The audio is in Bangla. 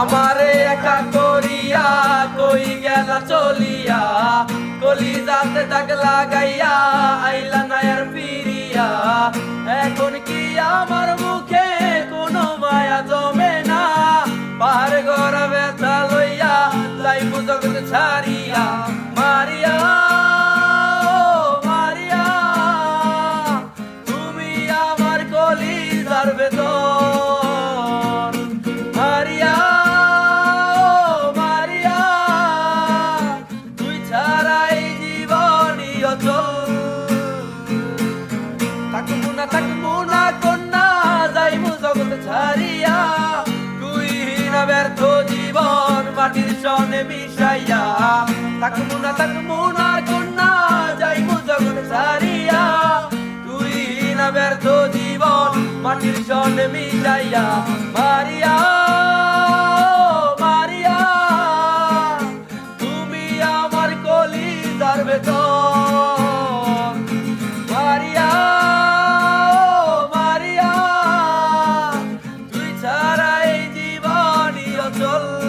আমারে একা করিয়া কই গেলা চলিয়া, কলিজাতে দাগ লাগাইয়া আইলা না আর ফিরিয়া। এখন কি আমার মুখে কোনো মায়া জমে না, পার গড়া ব্যথা লইয়া যাইব জগৎ ছাড়িয়া। মারিয়া মারিয়া তুমি আমার কলিজার ভেতর, মারিয়া মারিয়া তুই ছাড়াই জীবনই অচল। থাকবো না কন্যা যাইমু জগৎ ছাড়িয়া, তুই না ব্যর্থ জীবন মাটির সনে মিশাইয়া। থাকবো না কন্যা যাইমু জগৎ ছাড়িয়া, তুই না ব্যর্থ জীবন মাটির সনে মিশাইয়া। মারিয়া